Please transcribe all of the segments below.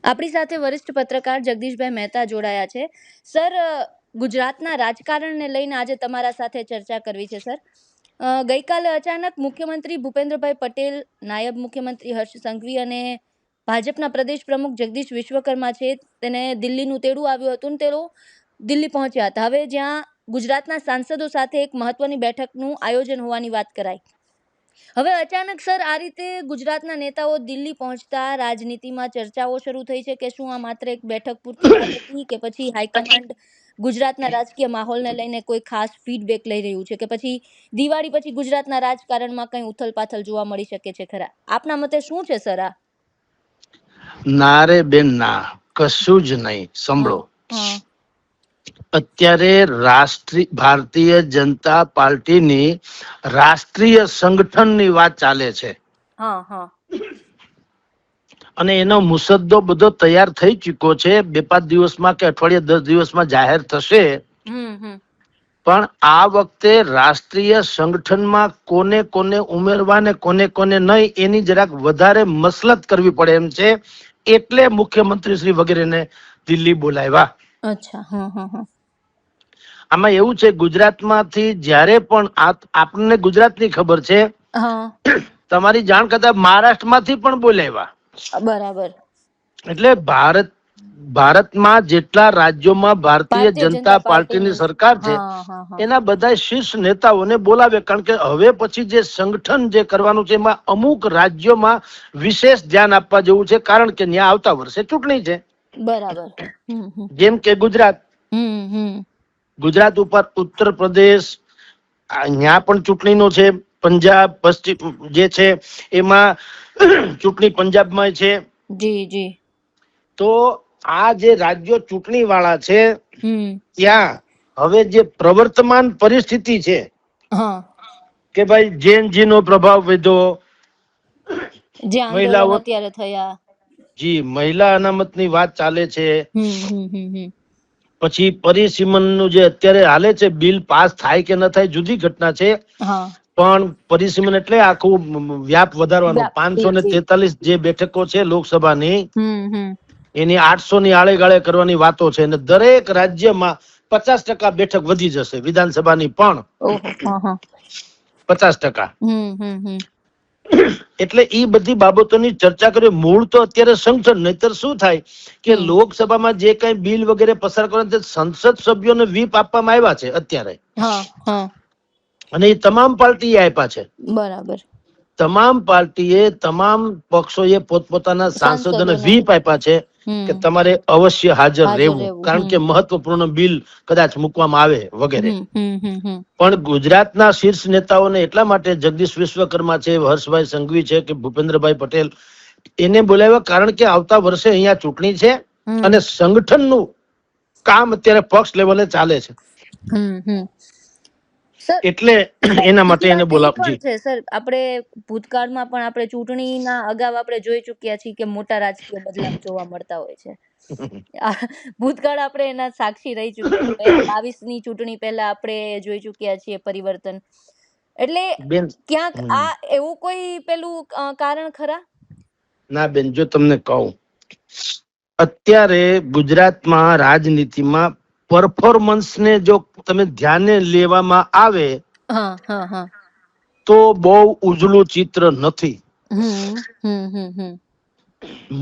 આપણી સાથે વરિષ્ઠ પત્રકાર જગદીશભાઈ મહેતા જોડાયા છે. સર, ગુજરાતના રાજકારણને લઈને આજે તમારા સાથે ચર્ચા કરવી છે. સર, ગઈકાલે અચાનક મુખ્યમંત્રી ભૂપેન્દ્રભાઈ પટેલ, નાયબ મુખ્યમંત્રી હર્ષ સંઘવી અને ભાજપના પ્રદેશ પ્રમુખ જગદીશ વિશ્વકર્મા છે તેને દિલ્હીનું તેડું આવ્યું હતું ને તેઓ દિલ્હી પહોંચ્યા હતા. હવે જ્યાં ગુજરાતના સાંસદો સાથે એક મહત્વની બેઠકનું આયોજન હોવાની વાત કરાઈ. હવે અચાનક સર આ રીતે ગુજરાતના નેતાઓ દિલ્હી પહોંચતા રાજનીતિમાં ચર્ચાઓ શરૂ થઈ છે કે શું આ માત્ર એક બેઠક પૂરતી વાત હતી કે પછી હાઈકમાન્ડ ગુજરાતના રાજકીય માહોલને લઈને કોઈ ખાસ ફીડબેક લઈ રહ્યું છે કે પછી દિવાળી પછી ગુજરાતના રાજકારણમાં કંઈ ઉથલપાથલ જોવા મળી શકે છે ખરા? આપના મતે શું છે સર આ? ના રે બેન ના, કશું જ નહીં. સાંભળો, અત્યારે ભારતીય જનતા પાર્ટીની રાષ્ટ્રીય સંગઠનની વાત ચાલે છે અને એનો મુસદ્દો બધો તૈયાર થઈ ચૂક્યો છે. 2-5 દિવસમાં કે અઠવાડિયા 10 દિવસમાં જાહેર થશે. પણ આ વખતે રાષ્ટ્રીય સંગઠનમાં કોને કોને ઉમેરવા ને કોને કોને નહીં એની જરાક વધારે મસલત કરવી પડે એમ છે. એટલે મુખ્યમંત્રી શ્રી વગેરેને દિલ્હી બોલાવ્યા. આમાં એવું છે, ગુજરાતમાંથી જ્યારે પણ આપણને ગુજરાતની ખબર છે, તમારી જાણ કરતા મહારાષ્ટ્રમાંથી પણ બોલાવ્યા. બરાબર. એટલે ભારતમાં જેટલા રાજ્યોમાં ભારતીય જનતા પાર્ટીની સરકાર છે એના બધા શીર્ષ નેતાઓને બોલાવે. કારણ કે હવે પછી જે સંગઠન જે કરવાનું છે એમાં અમુક રાજ્યોમાં વિશેષ ધ્યાન આપવા જેવું છે. કારણ કે ત્યાં આવતા વર્ષે ચૂંટણી છે. બરાબર. જેમ કે ગુજરાત ઉપર ઉત્તર પ્રદેશ ત્યાં પણ ચૂંટણીનો છે. પંજાબ પશ્ચિમ જે છે એમાં ચૂંટણી પંજાબમાં છે. તો આ જે રાજ્યો ચૂંટણી વાળા છે ત્યાં હવે જે પ્રવર્તમાન પરિસ્થિતિ છે કે ભાઈ જેનજી નો પ્રભાવ વધ્યો, મહિલાઓ અત્યારે થયા, મહિલા અનામતની વાત ચાલે છે. પછી પરિસીમન નું જે અત્યારે હાલે છે બિલ પાસ થાય કે ન થાય જુદી ઘટના છે. પણ પરિસીમન એટલે આખું વ્યાપ વધારવાનો. 543 જે બેઠકો છે લોકસભાની એની 800 ની આળે ગાળે કરવાની વાતો છે. અને દરેક રાજ્યમાં 50% બેઠક વધી જશે. વિધાનસભાની પણ 50%. એટલે એ બધી બાબતોની ચર્ચા કરી. મૂળ તો અત્યારે સંગઠન, નહીતર શું થાય કે લોકસભામાં જે કઈ બિલ વગેરે પસાર કરવા સંસદ સભ્યોને વ્હીપ આપવામાં આવ્યા છે અત્યારે, અને એ તમામ પાર્ટીએ આપ્યા છે. બરાબર. તમામ પાર્ટીએ, તમામ પક્ષોએ પોતપોતાના સાંસદોને વ્હીપ આપ્યા છે કે તમારે અવશ્ય હાજર રહેવું, કારણ કે મહત્વપૂર્ણ બિલ કદાચ મૂકવામાં આવે વગેરે. પણ ગુજરાતના શીર્ષ નેતાઓને એટલા માટે જગદીશ વિશ્વકર્મા છે, હર્ષભાઈ સંઘવી છે કે ભૂપેન્દ્રભાઈ પટેલ એને બોલાવ્યા કારણ કે આવતા વર્ષે અહીંયા ચૂંટણી છે અને સંગઠનનું કામ અત્યારે પક્ષ લેવલે ચાલે છે. એટલે એના માટે એને બોલાવજી. સર, આપણે ભૂતકાળમાં પણ આપણે ચૂંટણીના અગાઉ આપણે જોઈ ચૂક્યા છીએ કે મોટા રાજકીય બદલાવ જોવા મળતા હોય છે. ભૂતકાળ આપણે એના સાક્ષી રહી ચૂક્યા છે. 22 ની ચૂંટણી પહેલા આપણે જોઈ ચૂક્યા છીએ પરિવર્તન. એટલે ક્યાંક આ એવું કોઈ પેલું કારણ ખરા? ના બેન, જો તમને કહું, અત્યારે ગુજરાતમાં રાજનીતિમાં પરફોર્મન્સ ને જો તમે ધ્યાને લેવામાં આવે તો બહુ ઉજળું ચિત્ર નથી.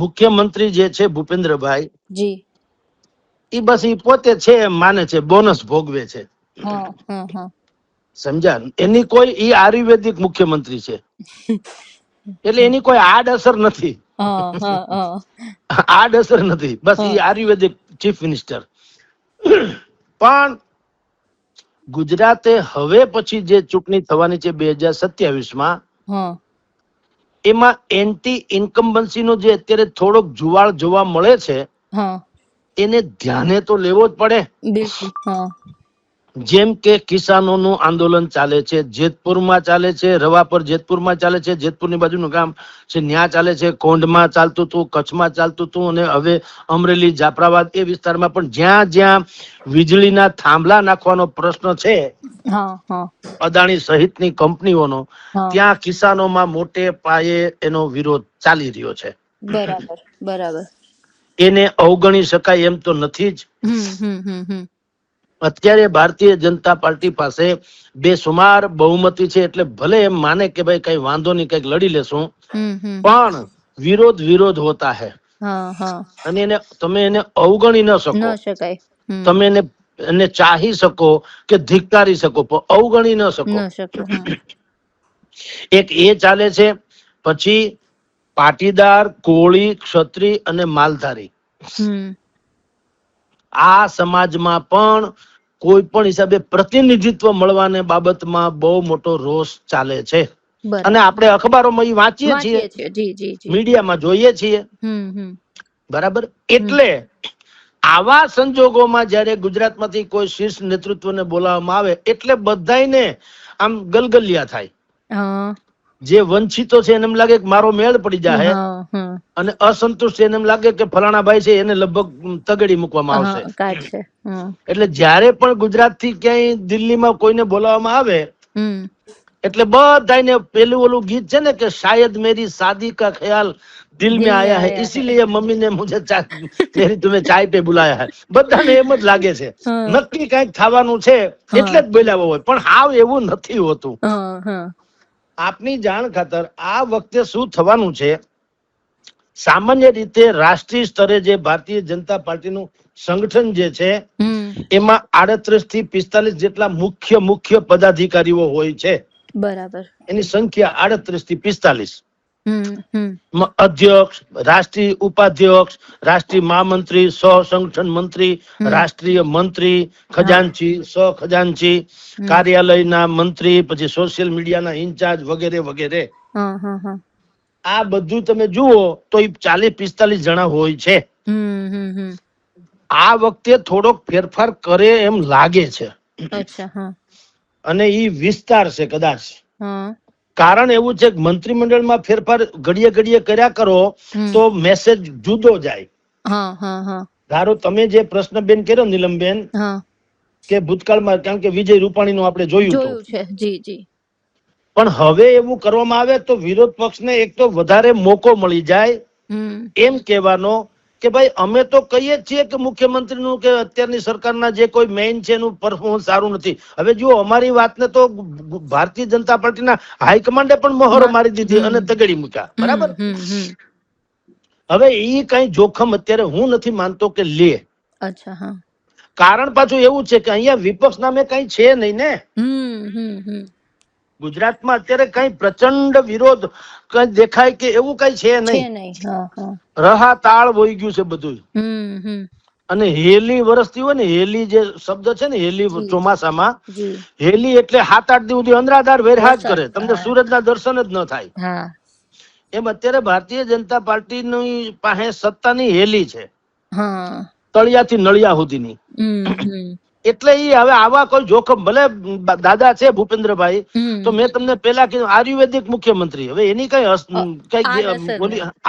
મુખ્યમંત્રી જે છે ભૂપેન્દ્રભાઈ એ બસ એ પોતે છે એમ માને છે, બોનસ ભોગવે છે. સમજ્યા? એની કોઈ ઈ આયુર્વેદિક મુખ્યમંત્રી છે એટલે એની કોઈ આડઅસર નથી. આડઅસર નથી, બસ ઈ આયુર્વેદિક ચીફ મિનિસ્ટર. પણ ગુજરાતે હવે પછી જે ચૂંટણી થવાની છે 2027માં, એમાં એન્ટી ઇન્કમ્બન્સી નો જે અત્યારે થોડોક જુવાળ જોવા મળે છે એને ધ્યાને તો લેવો જ પડે. જેમ કે કિસાનોનું આંદોલન ચાલે છે, જેતપુરમાં ચાલે છે, રવાપર જેતપુરમાં ચાલે છે, જેતપુરની બાજુનું ગામ છે ત્યાં ચાલે છે, કોંઢમાં ચાલતું હતું, કચ્છમાં ચાલતું હતું, અને હવે અમરેલી, જાફરાબાદ એ વિસ્તારમાં પણ જ્યાં જ્યાં વીજળીના થાંભલા નાખવાનો પ્રશ્ન છે અદાણી સહિતની કંપનીઓનો, ત્યાં કિસાનોમાં મોટે પાયે એનો વિરોધ ચાલી રહ્યો છે. બરાબર. એને અવગણી શકાય એમ તો નથી જ. અત્યારે ભારતીય જનતા પાર્ટી પાસે બેસુમાર બહુમતી છે, એટલે ભલે એમ માને કે ભાઈ કઈ વાંધો નહીં, કઈક લડી લેશું, પણ વિરોધ હોતા હે, અને તમે એને અવગણી ન શકો. તમે એને ચાહી શકો કે ધિક્કારી શકો, પણ અવગણી ન શકો. એક એ ચાલે છે. પછી પાટીદાર, કોળી, ક્ષત્રિય અને માલધારી, આ સમાજમાં પણ કોઈ પણ હિસાબે પ્રતિનિધિત્વ મળવાને બાબતમાં બહુ મોટો રોષ ચાલે છે, અને આપણે અખબારોમાં વાંચીએ છીએ, મીડિયામાં જોઈએ છીએ, બરાબર. એટલે આવા સંજોગોમાં જયારે ગુજરાતમાંથી કોઈ શીર્ષ નેતૃત્વને બોલાવવામાં આવે એટલે બધાયને આમ ગલગલિયા થાય. જે વંચિતો છે એને એમ લાગે કે મારો મેળ પડી જાય, અને અસંતુષ્ટ એને એમ લાગે કે ફલાણા ભાઈ છે એને લગભગ તગડી મૂકવામાં આવશે. એટલે જયારે પણ ગુજરાત થી ક્યાંય દિલ્હીમાં કોઈને બોલાવવામાં આવે એટલે બધાને પેલું ઓલું ગીત છે ને કે શાયદ મેરી શાદી કા ખ્યાલ દિલ में आया है, इसीलिए मम्मी ने मुझे मेरी तुम्हें चाय पे बुलाया है. બધાને એમ જ લાગે છે નક્કી કઈક થવાનું છે એટલે જ બોલાવો હોય, પણ હાવ એવું નથી હોતું. આપની જાણ ખાતર આ વખતે શું થવાનું છે, સામાન્ય રીતે રાષ્ટ્રીય સ્તરે જે ભારતીય જનતા પાર્ટીનું સંગઠન જે છે એમાં 38 થી 45 જેટલા મુખ્ય પદાધિકારીઓ હોય છે. બરાબર. એની સંખ્યા 38 થી 45. અધ્યક્ષ, રાષ્ટ્રીય ઉપાધ્યક્ષ, રાષ્ટ્રીય મહામંત્રી, સહ સંગઠન મંત્રી, રાષ્ટ્રીય મંત્રી, ખજાનચી, સહ ખજાનચી, કાર્યાલયના મંત્રી, પછી સોશિયલ મીડિયાના ઇન્ચાર્જ વગેરે વગેરે. આ બધું તમે જુઓ તો 40-45 જણા હોય છે. આ વખતે થોડોક ફેરફાર કરે એમ લાગે છે, અને ઈ વિસ્તાર છે કદાચ. કારણ એવું છે કે મંત્રીમંડળમાં ફેરફાર ઘડીએ કર્યા કરો તો મેસેજ જુદો જાય. ધારો તમે જે પ્રશ્ન બેન કર્યો નીલમબેન કે ભૂતકાળમાં, કારણ કે વિજય રૂપાણીનું આપણે જોયું છે, પણ હવે એવું કરવામાં આવે તો વિરોધ પક્ષને એક તો વધારે મોકો મળી જાય એમ કહેવાનો કે ભાઈ અમે તો કહીએ છીએ કે મુખ્યમંત્રીનું કે અત્યારની સરકારના જે કોઈ મેઇન છે એનું પરફોર્મન્સ સારું નથી. હવે જુઓ અમારી વાતને તો ભારતીય જનતા પાર્ટીના હાઈકમાન્ડે પણ મહોર મારી દીધી અને તગડી મૂક્યા, બરાબર. હવે એ કઈ જોખમ અત્યારે હું નથી માનતો કે લે. કારણ પાછું એવું છે કે અહીંયા વિપક્ષ નામે કઈ છે નહીં ને. ગુજરાતમાં અત્યારે કઈ પ્રચંડ વિરોધ કઈ દેખાય કે એવું કઈ છે નહીં. રહા તાળ વહી ગયું છે બધું. અને હેલી વરસતી હોય ને, હેલી જે શબ્દ છે ને, હેલી ચોમાસામાં, હેલી એટલે 7-8 દિવસ સુધી અંધરાધાર વેરહાજ કરે, તમને સૂરજના દર્શન જ ન થાય. એમ અત્યારે ભારતીય જનતા પાર્ટીની પાસે સત્તાની હેલી છે, તળિયાથી નળિયા સુધીની. એટલે ઈ હવે આવા કોઈ જોખમ, ભલે દાદા છે ભૂપેન્દ્રભાઈ, તો મેં તમને પેલા કીધું આયુર્વેદિક મુખ્યમંત્રી, હવે એની કઈ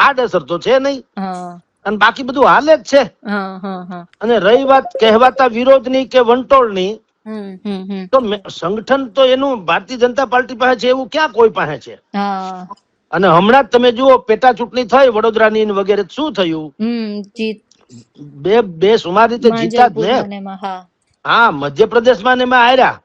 આડઅસર તો છે નહીં, અને બાકી બધું હાલે જ છે. અને રહી વાત કહેવાતા વિરોધની કે વંટોળની, તો સંગઠન તો એનું ભારતીય જનતા પાર્ટી પાસે છે એવું ક્યાં કોઈ પાસે છે. અને હમણાં જ તમે જુઓ પેટા ચૂંટણી થઈ વડોદરાની વગેરે, શું થયું? બે સુમાર રીતે જીતા જ ને. હા, મધ્યપ્રદેશમાં એમાં હાર્યા,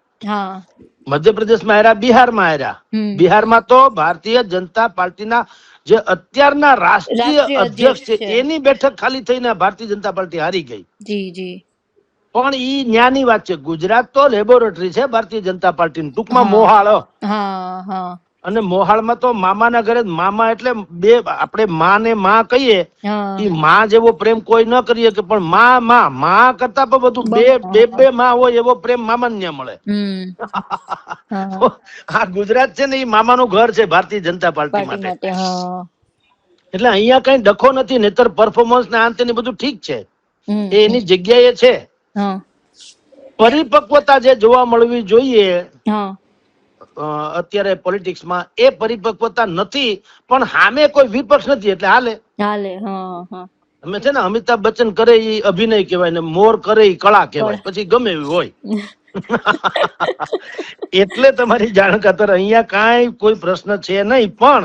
મધ્યપ્રદેશમાં હાર્યા, બિહારમાં હાર્યા. બિહારમાં તો ભારતીય જનતા પાર્ટીના જે અત્યારના રાષ્ટ્રીય અધ્યક્ષ છે એની બેઠક ખાલી થઈને ભારતીય જનતા પાર્ટી હારી ગઈ. પણ ઈ ન્યાની વાત છે. ગુજરાત તો લેબોરેટરી છે ભારતીય જનતા પાર્ટી, ટૂંકમાં મોહાળ. અને મોહાળમાં તો મામાના ઘરે, મામા એટલે બે, આપણે માં ને માં કહીએ, ઈ માં જેવો પ્રેમ કોઈ ન કરીએ કે, પણ માં કરતા પણ બધું બે માં હોય એવો પ્રેમ મામા ને મળે. આ ગુજરાત છે ને એ મામાનું ઘર છે ભારતીય જનતા પાર્ટી માટે. એટલે અહીંયા કઈ ડખો નથી, નહીતર પરફોર્મન્સ ને આંતે ને બધું ઠીક છે, એ એની જગ્યાએ છે. પરિપક્વતા જે જોવા મળવી જોઈએ અત્યારે પોલિટિક્સમાં, એ પરિપક્વતા નથી. પણ સામે કોઈ વિપક્ષ નથી એટલે હાલે. અમે છે ને અમિતાભ બચ્ચન કરે એ અભિનય કહેવાય, ને મોર કરે એ કળા કહેવાય, પછી ગમે એવું હોય. એટલે તમારી જાણ ખાતર અહીંયા કાંઈ કોઈ પ્રશ્ન છે નહીં. પણ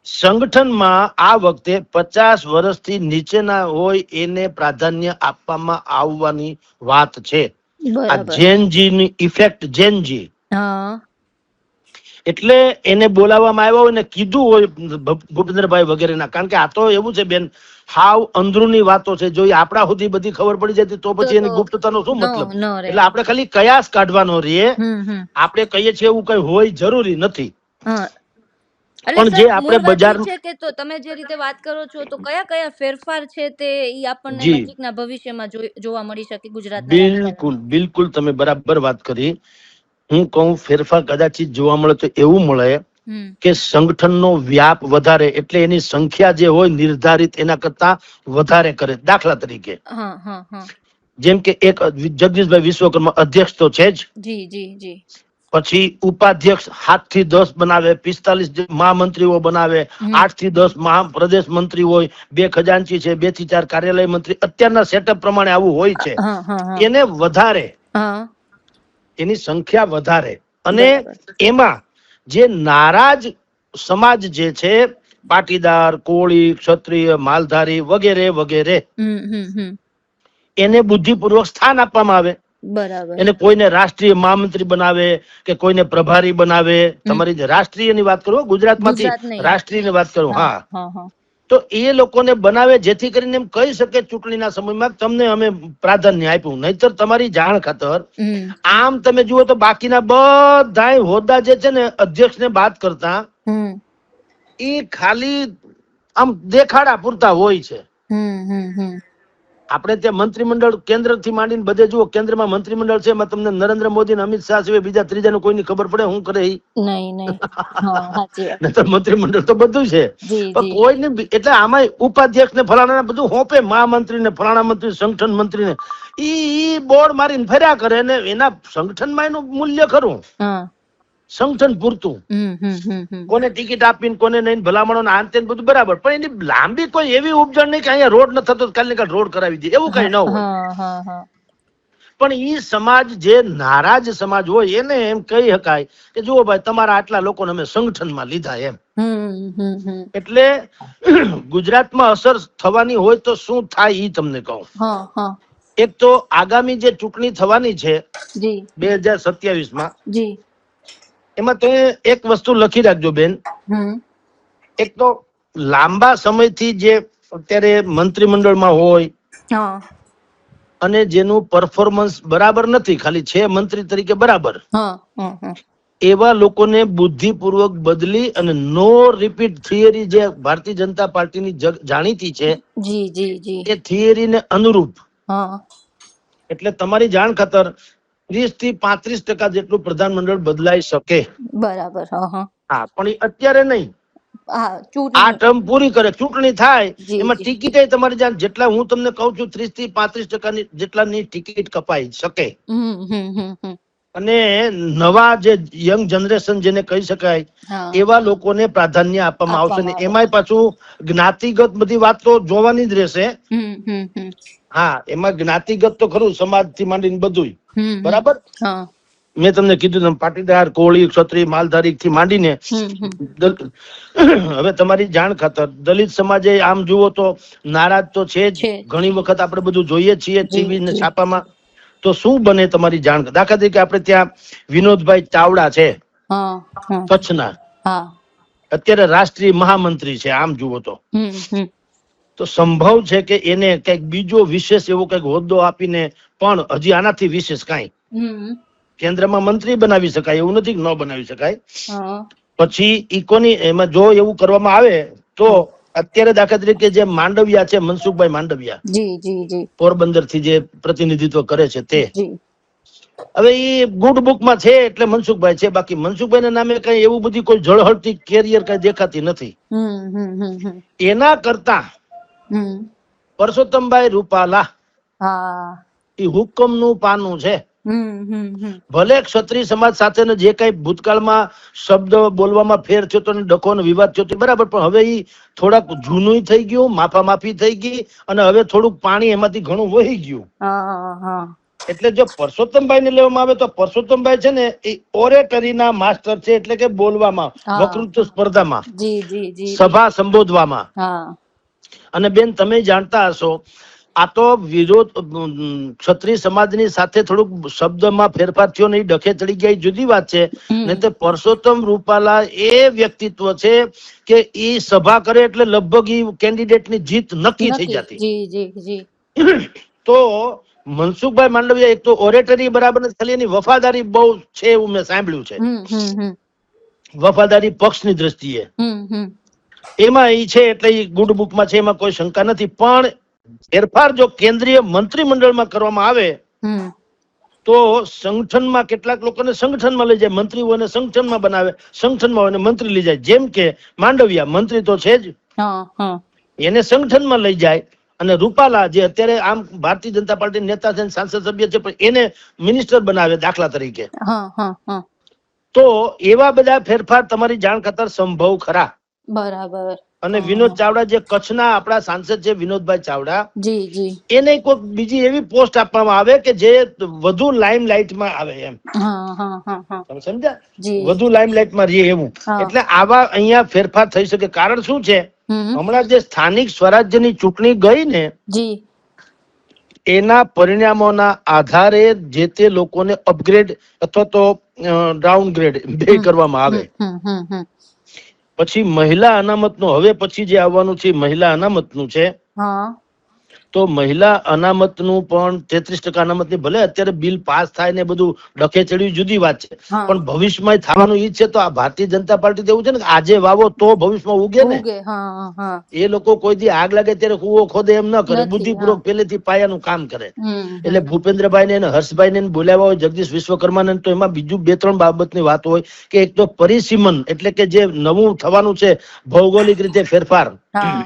સંગઠનમાં આ વખતે 50 વર્ષથી નીચેના હોય એને પ્રાધાન્ય આપવામાં આવવાની વાત છે. આ બરાબર. જેનજી ની ઇફેક્ટ જેનજી હા. એટલે એને બોલાવવામાં આવ્યા હોય ને કીધું હોય ભૂપેન્દ્રભાઈ વગેરેના, કારણ કે આ તો એવું છે બેન, હાવ અંદરૂની વાતો છે. જો એ આપણા સુધી બધી ખબર પડી જતી તો પછી એની ગુપ્તતાનો શું મતલબ? ન રે. એટલે આપણે ખાલી કયાસ કાઢવાનો રહીએ. આપણે કહીએ છીએ એવું કઈ હોય જરૂરી નથી. હા. એટલે પણ જે સર આપણે મૂળ વાત બજાર એ છે કે તો તમે જે રીતે વાત કરો છો તો કયા કયા ફેરફાર છે તે ઈ આપણને જી નજીકના ભવિષ્યમાં જોવા મળી શકે ગુજરાતના બિલકુલ રાજકારણમાં? બિલકુલ તમે બરાબર વાત કરી. હું કહું ફેરફાર કદાચિત જોવા મળે તો એવું મળે કે સંગઠનનો વ્યાપ વધારે, એટલે એની સંખ્યા જે હોય નિર્ધારિત એના કરતા વધારે કરે. દાખલા તરીકે હા હા હા. જેમ કે એક જગદીશભાઈ વિશ્વકર્મા અધ્યક્ષ તો છે જ, જી જી જી. પછી ઉપાધ્યક્ષ 7 થી 10 બનાવે, 45 મહામંત્રીઓ બનાવે, 8 થી 10 પ્રદેશ મંત્રી હોય, 2 ખજાનચી છે, 2 થી 4 કાર્યાલય મંત્રી. અત્યારના સેટઅપ પ્રમાણે આવું હોય છે. હા હા હા. એને વધારે, હા. એની સંખ્યા વધારે. અને બરાબર. એમાં જે નારાજ સમાજ જે છે, પાટીદાર, કોળી, ક્ષત્રિય, માલધારી વગેરે વગેરે, એને બુદ્ધિપૂર્વક સ્થાન આપવામાં આવે. બરાબર. એને કોઈને રાષ્ટ્રીય મહામંત્રી બનાવે કે કોઈને પ્રભારી બનાવે. તમારી રાષ્ટ્રીય ની વાત કરું, ગુજરાતમાંથી ગુજરાત નહીં. રાષ્ટ્રીય ની વાત કરું. હા હા, હા હા. તો એ લોકોને બનાવે જેથી કરીને એમ કહી શકે ચૂંટણીના સમયમાં તમને અમે પ્રાધાન્ય આપ્યું. નહીતર તમારી જાણ ખાતર આમ તમે જુઓ તો બાકીના બધા હોદ્દા જે છે ને અધ્યક્ષ ને બાદ કરતા એ ખાલી આમ દેખાડા પૂરતા હોય છે. આપણે ત્યાં મંત્રીમંડળ કેન્દ્ર થી માંડીને બધે જુઓ, કેન્દ્રમાં મંત્રીમંડળ છે, એમાં તમને નરેન્દ્ર મોદી અમિત શાહ સિવાય બીજા ત્રીજાનું કોઈની ખબર પડે હું કરે? નહીં નહીં. હા, સાચી વાત. નહીતર મંત્રીમંડળ તો બધું છે, જી પણ જી. કોઈ નહીં. એટલે આમાં ઉપાધ્યક્ષ ને ફલાણા બધું હોપે, મહામંત્રી ને ફલાણા મંત્રી, સંગઠન મંત્રી ને ઈ બોર્ડ મારીને ફર્યા કરે. ને એના સંગઠનમાં એનું મૂલ્ય ખરું, સંગઠન પૂરતું. કોને ટિકિટ આપીને કોને નહીં, ભલામણો આંતે બધું બરાબર, પણ એની લાંબી કોઈ એવી ઉપજણ નહીં કે અહીંયા રોડ ન થતો કાલ ને કાલ રોડ કરાવી દે, એવું કઈ ન હોય. પણ ઈ સમાજ જે નારાજ સમાજ હોય એને એમ કહી શકાય કે જુઓ ભાઈ, તમારા આટલા લોકોને અમે સંગઠનમાં લીધા એમ. એટલે ગુજરાતમાં અસર થવાની હોય તો શું થાય ઈ તમને કહું. એક તો આગામી જે ચૂંટણી થવાની છે 2027 માં, એમાં તમે એક વસ્તુ લખી રાખજો બેન. એક તો લાંબા સમયથી જે અત્યારે મંત્રીમંડળમાં હોય અને જેનું પરફોર્મન્સ બરાબર નથી, ખાલી છે મંત્રી તરીકે બરાબર, એવા લોકોને બુદ્ધિપૂર્વક બદલી અને નો રિપીટ થિયરી જે ભારતીય જનતા પાર્ટીની જાણીતી છે એ થિયરીને અનુરૂપ. એટલે તમારી જાણ ખાતર 30 થી 35% જેટલું પ્રધાનમંડળ બદલાઈ શકે. બરાબર. હા, પણ એ અત્યારે નહીં. આ ટર્મ પૂરી કરે, ચૂંટણી થાય, એમાં ટિકિટ તમારી જાણ, જેટલા હું તમને કહું છું 30 થી 35% જેટલાની ટિકિટ કપાઈ શકે. અને નવા જે યંગ જનરેશન જેને કહી શકાય એવા લોકોને પ્રાધાન્ય આપવામાં આવશે. ને એમાંય પાછું જ્ઞાતિગત બધી વાત તો જોવાની જ રહેશે. હા, એમાં જ્ઞાતિગત તો ખરું, સમાજ થી માંડીને બધું બરાબર. મેં તમને કીધું પાટીદાર, કોળી, ક્ષત્રિય, માલધારી થી માંડીને હવે તમારી જાણ ખાતર દલિત સમાજે આમ જુઓ તો નારાજ તો છે જ. ઘણી વખત આપણે બધું જોઈએ છીએ ટીવી ને છાપામાં. તો શું બને તમારી જાણ? દાખલા તરીકે આપણે ત્યાં વિનોદભાઈ ચાવડા છે કચ્છના, અત્યારે રાષ્ટ્રીય મહામંત્રી છે. આમ જુઓ તો સંભવ છે કે એને કઈક બીજો વિશેષ એવો કઈક હોદ્દો આપીને પણ હજી આનાથી વિશેષ કાંઈ કેન્દ્રમાં મંત્રી બનાવી શકાય, એવું નથી કે ન બનાવી શકાય. પછી ઇકોની એમાં જો એવું કરવામાં આવે તો અત્યારે દાખલા તરીકે જે માંડવિયા છે, મનસુખભાઈ માંડવિયા, પોરબંદર થી જે પ્રતિનિધિત્વ કરે છે તે, હવે એ ગુડ બુક માં છે એટલે મનસુખભાઈ છે. બાકી મનસુખભાઈ ના નામે કઈ એવું બધી કોઈ જળહળતી કેરિયર કઈ દેખાતી નથી. એના કરતા પરસોત્તમભાઈ રૂપાલા એ હુકમ નું પાનું છે. ભલે ક્ષત્રિય સમાજ સાથે જે કઈ ભૂતકાળમાં શબ્દ બોલવામાં ફેર થયો તો ડખો વિવાદ થયો બરાબર, પણ હવે એ થોડાક જૂનું થઈ ગયું, માફા માફી થઈ ગઈ અને હવે થોડુંક પાણી એમાંથી ઘણું વહી ગયું. એટલે જો પરસોત્તમભાઈ ને લેવામાં આવે તો પરસોત્તમભાઈ છે ને એ ઓરેટરીના માસ્ટર છે, એટલે કે બોલવામાં, હા. વક્તૃત્વ સ્પર્ધામાં, જી જી જી સભા સંબોધવામાં. હા અને બેન તમે જાણતા હશો આ તો વિરોધ ક્ષત્રિય સમાજની સાથે થોડુંક શબ્દમાં ફેરફાર થયો ને ઈ ડખે ચડી ગયા, ઈ જુદી વાત છે. હમ. ને તે પરસોત્તમ રૂપાલા એ વ્યક્તિત્વ છે કે ઈ સભા કરે એટલે લગભગ ઈ કેન્ડિડેટની જીત નક્કી થઈ નક્કી. જતી. જી જી જી તો મનસુખભાઈ માંડવિયા એક તો ઓરેટરી બરાબર નથી, ખાલી એની વફાદારી બહુ છે એવું મેં સાંભળ્યું છે. હમ હમ હમ વફાદારી પક્ષની દ્રષ્ટિએ હમ એમાં ઈ છે, એટલે ઈ ગુડ બુકમાં છે, એમાં કોઈ શંકા નથી. પણ ફેરફાર જો કેન્દ્રીય મંત્રીમંડળમાં કરવામાં આવે હમ તો સંગઠનમાં કેટલાક લોકોને સંગઠનમાં લઈ જાય, મંત્રીઓને સંગઠનમાં બનાવે, સંગઠનમાં હોય મંત્રી લઈ જાય. જેમ કે માંડવિયા મંત્રી તો છે જ, હા હા એને સંગઠનમાં લઈ જાય. અને રૂપાલા જે અત્યારે આમ ભારતીય જનતા પાર્ટી નેતા છે, સાંસદ સભ્ય છે, પણ એને મિનિસ્ટર બનાવે દાખલા તરીકે. હા હા હા તો એવા બધા ફેરફાર તમારી જાણ ખાતર સંભવ ખરા. બરાબર. અને વિનોદ ચાવડા જે કચ્છના આપણા સાંસદ છે, વિનોદભાઈ ચાવડા, જી જી એને કોઈ બીજી એવી પોસ્ટ આપવામાં આવે કે જે વધુ લાઇમલાઇટમાં આવે એમ. હા હા હા હા તમે સમજ્યા? જી વધુ લાઇમલાઇટમાં રહે એવું. હા. એટલે આવા અહીંયા ફેરફાર થઈ શકે. કારણ શું છે, હમ હમણાં જે સ્થાનિક સ્વરાજ્યની ચૂંટણી ગઈ ને જી એના પરિણામોના આધારે જે તે લોકોને અપગ્રેડ અથવા તો ડાઉનગ્રેડ બે કરવામાં આવે. પછી મહિલા અનામતનું હવે પછી જે આવવાનું છે મહિલા અનામતનું છે. હા તો મહિલા અનામતનું પણ 33% અનામતની ભલે અત્યારે બિલ પાસ થાય ને બધું ડખે ચડ્યું જુદી વાત છે, હા. પણ ભવિષ્યમાં થવાનું ઈ જ છે. તો આ ભારતીય જનતા પાર્ટી એવું છે ને કે આજે વાવો તો ભવિષ્યમાં ઉગે ને. ઉગે. હા હા એ લોકો કોઈ દી આગ લાગે ત્યારે કૂવો ખોદે એમ ન કરે, નથી. બુદ્ધિપૂર્વક પહેલેથી પાયાનું કામ કરે. હમ એટલે ભૂપેન્દ્રભાઈ ને હર્ષભાઈ ને બોલાવ્યા હોય, જગદીશ વિશ્વકર્માને, તો એમાં બીજું 2-3 બાબતની વાત હોય કે એક તો પરિસીમન એટલે કે જે નવું થવાનું છે ભૌગોલિક રીતે ફેરફાર, હા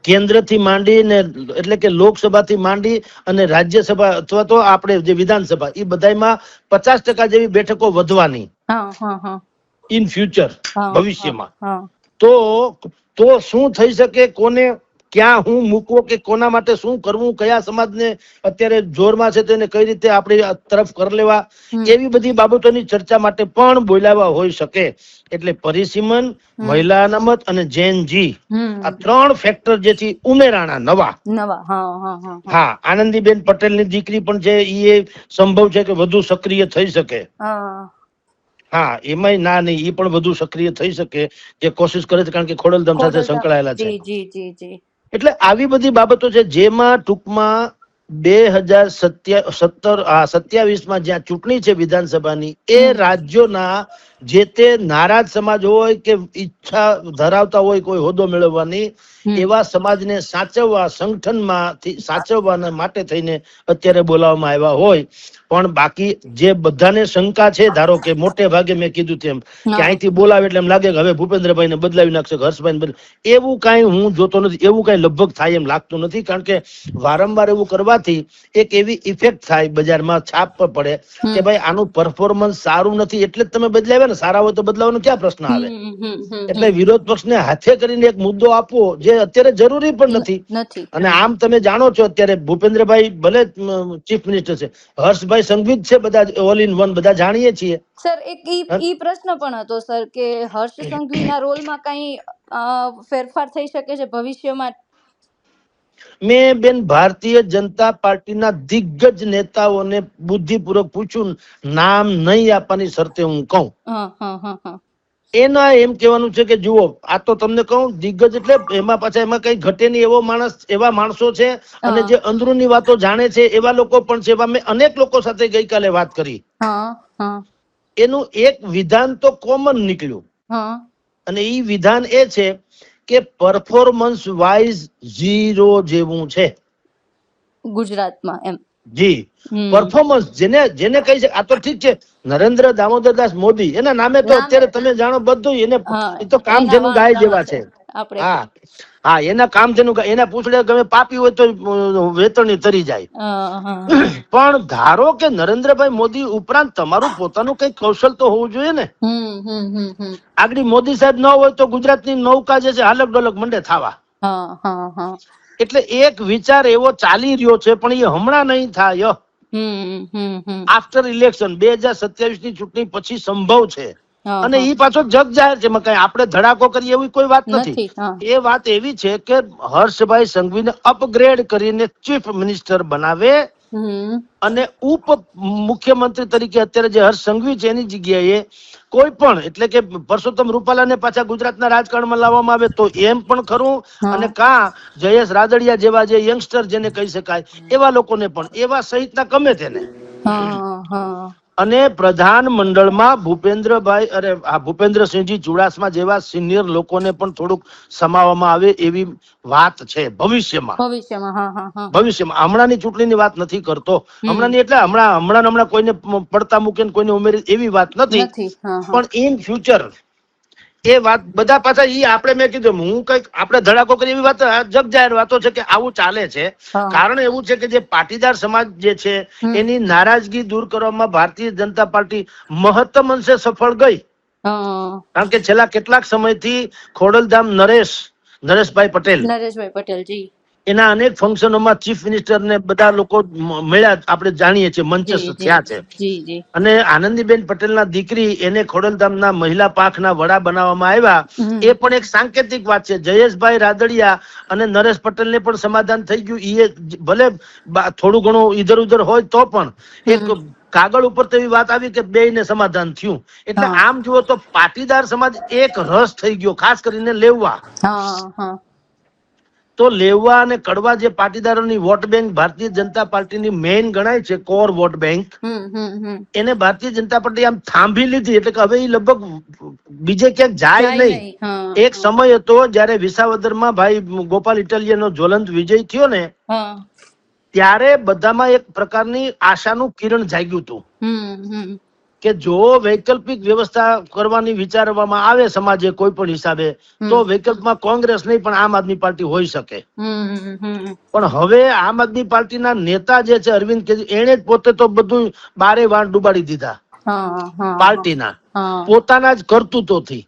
કેન્દ્રથી માંડી ને એટલે કે લોકસભાથી માંડી અને રાજ્યસભા અથવા તો આપણે જે વિધાનસભા એ બધામાં 50% જેવી બેઠકો વધવાની હા હા હા ઇન ફ્યુચર હા ભવિષ્યમાં. હા તો શું થઈ શકે, કોને ક્યાં હું મૂકવો કે કોના માટે શું કરવું, કયા સમાજને અત્યારે જોરમાં છે તેને કઈ રીતે આપણી તરફ કરી લેવા, એવી બધી બાબતોની ચર્ચા માટે પણ બોલાવા હોઈ શકે. એટલે પરિસીમન, મહિલા અનામત અને જેનજી આ 3 ફેક્ટર જેથી ઉમેરાણા નવા. હા, આનંદીબેન પટેલની દીકરી પણ છે, એ સંભવ છે કે વધુ સક્રિય થઈ શકે. હા, એમાંય ના નહીં, એ પણ વધુ સક્રિય થઈ શકે, જે કોશિશ કરે છે, કારણ કે ખોડલધામ સાથે સંકળાયેલા છે. એટલે આવી બધી બાબતો છે જેમાં ટૂંકમાં 2027માં જ્યાં ચૂંટણી છે વિધાનસભાની, એ રાજ્યોના જે તે નારાજ સમાજ હોય કે ઈચ્છા ધરાવતા હોય કોઈ હોદ્દો મેળવવાની, એવા સમાજને સાચવવા, સંગઠનમાંથી સાચવવાના માટે થઈને અત્યારે બોલાવવામાં આવ્યા હોય. પણ બાકી જે બધાને શંકા છે, ધારો કે મોટે ભાગે મેં કીધું તેમ કે અહીંથી બોલાવે એટલે એમ લાગે કે હવે ભૂપેન્દ્રભાઈ ને બદલાવી નાખશે, હર્ષભાઈ, એવું કઈ હું જોતો નથી. એવું કઈ લગભગ થાય એમ લાગતું નથી, કારણ કે વારંવાર એવું કરવાથી એક એવી ઇફેક્ટ થાય, બજારમાં છાપ પર પડે કે ભાઈ આનું પરફોર્મન્સ સારું નથી એટલે જ તમે બદલાવ્યા ને, સારા હોય તો બદલાવાનો ક્યાં પ્રશ્ન આવે. એટલે વિરોધ પક્ષને હાથે કરીને એક મુદ્દો આપવો જે અત્યારે જરૂરી પણ નથી. અને આમ તમે જાણો છો અત્યારે ભૂપેન્દ્રભાઈ ભલે ચીફ મિનિસ્ટર છે, હર્ષભાઈ સંઘવી છે, બધા ઓલ ઇન વન બધા જાણીએ છીએ. સર એક ઈ પ્રશ્ન પણ હતો સર કે હર્ષ સંઘવીના રોલમાં કઈ ફેરફાર થઈ શકે છે ભવિષ્યમાં? મેં બેન ભારતીય જનતા પાર્ટીના દિગ્ગજ નેતાઓને બુદ્ધિપૂર્વક પૂછ્યું, નામ નહીં આપવાની શરતે હું કહું. એના એમ કહેવાનું છે કે જુઓ, આ તો તમને કહું દિગ્ગજ એટલે એમાં પાછા એમાં કઈ ઘટે નહીં એવા માણસો છે, અને જે અંદરૂની વાતો જાણે છે એવા લોકો પણ છે. એવા મેં અનેક લોકો સાથે ગઈકાલે વાત કરી. એનું એક વિધાન તો કોમન નીકળ્યું, અને એ વિધાન એ છે કે પરફોર્મન્સ વાઇઝ 0 જેવું છે ગુજરાતમાં. એમ જી, પરફોર્મન્સ જેને કહી છે. આ તો ઠીક છે, નરેન્દ્ર દામોદરદાસ મોદી એના નામે તો અત્યારે તમે જાણો બધું, એને એ તો કામ જેનું ગાય જેવા છે. હા હા, એના કામ જેનું, એના પૂછડે ગમે પાપી હોય તો વેતરની તરી જાય. પણ ધારો કે નરેન્દ્રભાઈ મોદી ઉપરાંત તમારું પોતાનું કઈ કૌશલ તો હોવું જોઈએ ને. આગળ મોદી સાહેબ ન હોય તો ગુજરાતની નૌકા જે છે હાલક ડોલક મંડે થાવા. એટલે એક વિચાર એવો ચાલી રહ્યો છે, પણ એ હમણાં નહીં થાય. આફ્ટર ઇલેક્શન 2027 ની ચૂંટણી પછી સંભવ છે. હા, અને હા. ઈ પાછો જગ જાહેર છે, એમાં કઈ આપણે ધડાકો કરીએ એવી કોઈ વાત નથી. નથી. હા. એ વાત એવી છે કે હર્ષભાઈ સંઘવીને અપગ્રેડ કરીને ચીફ મિનિસ્ટર બનાવે હમ. અને ઉપ મુખ્યમંત્રી તરીકે અત્યારે જે હર્ષ સંઘવી છે એની જગ્યાએ કોઈ પણ, એટલે કે પરસોત્તમ રૂપાલાને પાછા ગુજરાતના રાજકારણમાં લાવવામાં આવે તો એમ પણ ખરું. હા. અને કા જયેશ રાદડિયા જેવા જે યંગસ્ટર જેને કહી શકાય એવા લોકોને પણ, એવા સહિતના ગમે તેને. હા, હા. અને પ્રધાન મંડળમાં ભૂપેન્દ્રસિંહજી ચુડાસમા જેવા સિનિયર લોકોને પણ થોડુંક સમાવવામાં આવે એવી વાત છે ભવિષ્યમાં. ભવિષ્યમાં. હા, હા, હા. ભવિષ્યમાં, હમણાંની ચૂંટણીની વાત નથી કરતો. હમણાંની એટલે હમણાં કોઈને પડતા મૂકીને કોઈને ઉમેરી એવી વાત નથી. હા, હા. પણ ઇન ફ્યુચર એ વાત બધા પાછા ઈ આપણે, મેં કીધું હું કઈક આપણે ધડાકો કરી એવી વાત જગ જાહેર વાતો છે કે આવું ચાલે છે. હા. કારણ એવું છે કે જે પાટીદાર સમાજ જે છે એની નારાજગી દૂર કરવામાં ભારતીય જનતા પાર્ટી મહત્તમ અંશે સફળ ગઈ. હા. કારણ કે છેલ્લા કેટલાક સમયથી ખોડલધામ નરેશભાઈ પટેલ નરેશભાઈ પટેલજી એના અનેક ફંક્શનોમાં ચીફ મિનિસ્ટર ને બધા લોકો મળ્યા, આપણે જાણીએ છીએ, મંચસ્થ થયા છે. જી. અને આનંદીબેન પટેલના દીકરી એને ખોડલધામના મહિલા પાંખના વડા બનાવવામાં આવ્યા. એ પણ એક સાંકેતિક વાત છે. જયેશભાઈ રાદડિયા અને નરેશ પટેલને પણ સમાધાન થઈ ગયું. એ ભલે થોડું ઘણું ઈધર ઉધર હોય તો પણ એક કાગળ ઉપર તો એવી વાત આવી કે બેયને સમાધાન થયું. એટલે આમ જુઓ તો પાટીદાર સમાજ એક રસ થઈ ગયો, ખાસ કરીને લેવા. તો લેવા અને કડવા જે પાટીદારોની વોટ બેંક ભારતીય જનતા પાર્ટીની મેઇન ગણાય છે, કોર વોટ બેંક, એને ભારતીય જનતા પાર્ટી આમ થાંભી લીધી. એટલે કે હવે એ લગભગ બીજે ક્યાંક જાય નહીં. એક સમય હતો જયારે વિસાવદરમાં ભાઈ ગોપાલ ઇટાલિયાનો જ્વલંત વિજય થયો ને, ત્યારે બધામાં એક પ્રકારની આશાનું કિરણ જાગ્યું હતું કે જો વૈકલ્પિક વ્યવસ્થા કરવાની વિચારવામાં આવે સમાજે કોઈ પણ હિસાબે, તો વૈકલ્પમાં કોંગ્રેસ નહીં પણ આમ આદમી પાર્ટી હોઈ શકે. પણ હવે આમ આદમી પાર્ટીના નેતા જે છે અરવિંદ કેજરીવાલ, એને જ પોતે તો બધું બારે વાણ ડુબાડી દીધા પાર્ટીના પોતાના જ કરતૂતોથી.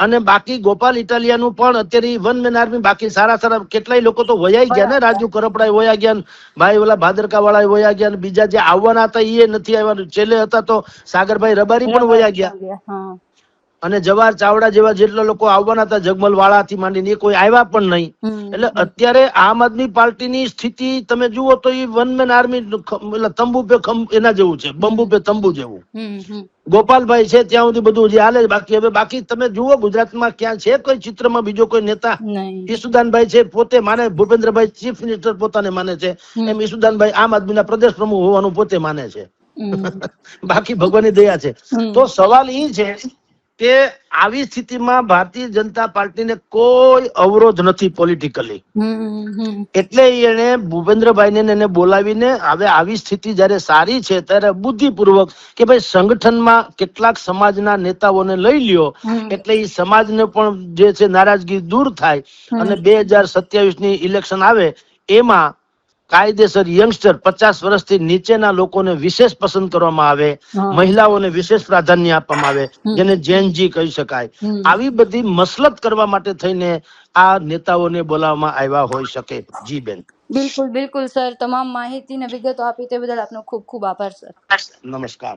અને બાકી ગોપાલ ઇટાલિયાનું પણ અત્યારે વન મેન આર્મી, બાકી સારા કેટલાય લોકો તો વયાઈ ગયા ને, રાજુ કરપડા વયા ગયા, ભાઈ ઓલા ભાદરકા વાળા વયા ગયા, બીજા જે આવવાના હતા એ નથી આવ્યા. છેલ્લે હતા તો સાગરભાઈ રબારી પણ વયા ગયા. અને જવાહર ચાવડા જેવા જેટલા લોકો આવવાના હતા, જગમલ વાળા થી માંડીને, એ કોઈ આવ્યા પણ નહીં. એટલે અત્યારે આમ આદમી પાર્ટીની સ્થિતિ તમે જુઓ તો એ વન મેન આર્મી, તંબુ પે એના જેવું છે, બંબુ પે તંબુ જેવું. ગોપાલભાઈ છે ત્યાં સુધી બધું જે હાલે. બાકી તમે જુઓ ગુજરાતમાં ક્યાં છે કોઈ ચિત્રમાં બીજો કોઈ નેતા? ઈસુદાનભાઈ છે, પોતે માને ભૂપેન્દ્રભાઈ ચીફ મિનિસ્ટર પોતાને માને છે, એમ ઈસુદાનભાઈ આમ આદમીના પ્રદેશ પ્રમુખ હોવાનું પોતે માને છે. બાકી ભગવાનની દયા છે. તો સવાલ એ છે કે આવી સ્થિતિમાં ભારતીય જનતા પાર્ટીને કોઈ અવરોધ નથી પોલિટિકલી. એટલે એને ભૂપેન્દ્રભાઈને એને બોલાવીને, હવે આવી સ્થિતિ જયારે સારી છે ત્યારે બુદ્ધિપૂર્વક કે ભાઈ સંગઠનમાં કેટલાક સમાજના નેતાઓને લઈ લ્યો, એટલે એ સમાજને પણ જે છે નારાજગી દૂર થાય. અને 2027 ની ઇલેક્શન આવે એમાં કાયદેસર યંગસ્ટર 50 વર્ષથી નીચેના લોકોને વિશેષ પસંદ કરવામાં આવે, મહિલાઓને વિશેષ પ્રાધાન્ય આપવામાં આવે, જેને જેનજી કહી શકાય. આવી બધી મસલત કરવા માટે થઈને આ નેતાઓને બોલાવવામાં આવ્યા હોઈ શકે. જી બેન. બિલકુલ સર, તમામ માહિતી ને વિગતો આપી તે બદલ આપનો ખૂબ ખૂબ આભાર સર. નમસ્કાર.